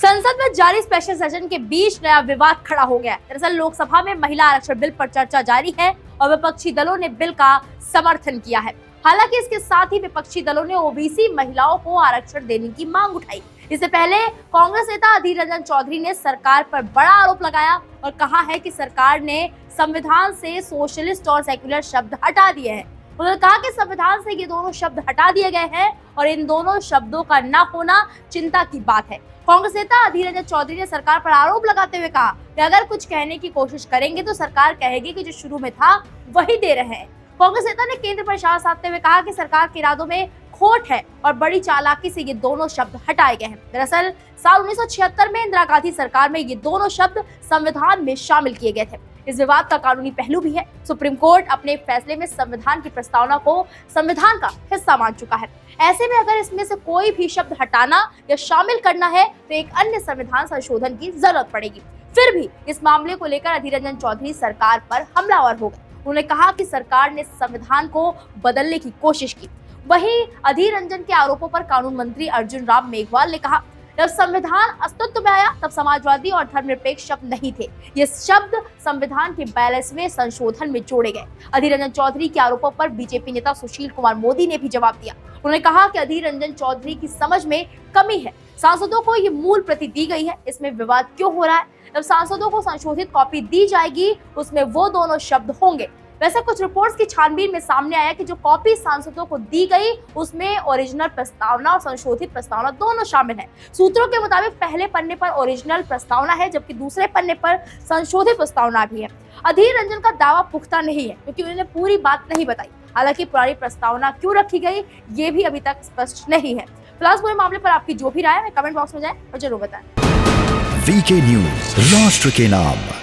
संसद में जारी स्पेशल सेशन के बीच नया विवाद खड़ा हो गया है। दरअसल लोकसभा में महिला आरक्षण बिल पर चर्चा जारी है और विपक्षी दलों ने बिल का समर्थन किया है। हालांकि इसके साथ ही विपक्षी दलों ने ओबीसी महिलाओं को आरक्षण देने की मांग उठाई। इससे पहले कांग्रेस नेता अधीर रंजन चौधरी ने सरकार पर बड़ा आरोप लगाया और कहा है कि सरकार ने संविधान से सोशलिस्ट और सेक्युलर शब्द हटा दिए हैं। उन्होंने कहा कि संविधान से ये दोनों शब्द हटा दिए गए हैं और इन दोनों शब्दों का न होना चिंता की बात है। कांग्रेस नेता अधीर रंजन चौधरी ने सरकार पर आरोप लगाते हुए कहा कि अगर कुछ कहने की कोशिश करेंगे तो सरकार कहेगी कि जो शुरू में था वही दे रहे हैं। कांग्रेस नेता ने केंद्र पर निशाना साधते हुए कहा कि सरकार के इरादों में खोट है और बड़ी चालाकी से ये दोनों शब्द हटाए गए हैं। दरअसल साल 1976 में इंदिरा गांधी सरकार में ये दोनों शब्द संविधान में शामिल किए गए थे। इस विवाद का कानूनी पहलू भी है। सुप्रीम कोर्ट अपने फैसले में संविधान की प्रस्तावना को संविधान का हिस्सा मान चुका है। ऐसे में अगर इसमें से कोई भी शब्द हटाना या शामिल करना है तो एक अन्य संविधान संशोधन की जरूरत पड़ेगी। फिर भी इस मामले को लेकर अधीर रंजन चौधरी सरकार पर हमलावर हो गए। उन्होंने कहा कि सरकार ने संविधान को बदलने की कोशिश की। वहीं अधीर रंजन के आरोपों पर कानून मंत्री अर्जुन राम मेघवाल ने कहा, जब संविधान अस्तित्व में आया तब समाजवादी और धर्मनिरपेक्ष शब्द नहीं थे। ये शब्द संविधान के 42वें संशोधन में जोड़े गए। अधीर रंजन चौधरी के आरोपों पर बीजेपी नेता सुशील कुमार मोदी ने भी जवाब दिया। उन्होंने कहा कि अधीर रंजन चौधरी की समझ में कमी है। सांसदों को ये मूल प्रति दी गई है, इसमें विवाद क्यों हो रहा है? जब सांसदों को संशोधित कॉपी दी जाएगी उसमें वो दोनों शब्द होंगे। वैसे कुछ रिपोर्ट्स की छानबीन में सामने आया कि जो कॉपी सांसदों को दी गई उसमें ओरिजिनल प्रस्तावना और संशोधित प्रस्तावना दोनों शामिल है। सूत्रों के मुताबिक पहले पन्ने पर ओरिजिनल प्रस्तावना है जबकि दूसरे पन्ने पर संशोधित प्रस्तावना भी है। अधीर रंजन का दावा पुख्ता नहीं है क्योंकि उन्होंने पूरी बात नहीं बताई। हालांकि पुरानी प्रस्तावना क्यों रखी गई ये भी अभी तक स्पष्ट नहीं है। फिलहाल पूरे मामले पर आपकी जो भी राय है कमेंट बॉक्स में जाए और जरूर बताएं। वीके न्यूज, राष्ट्र के नाम।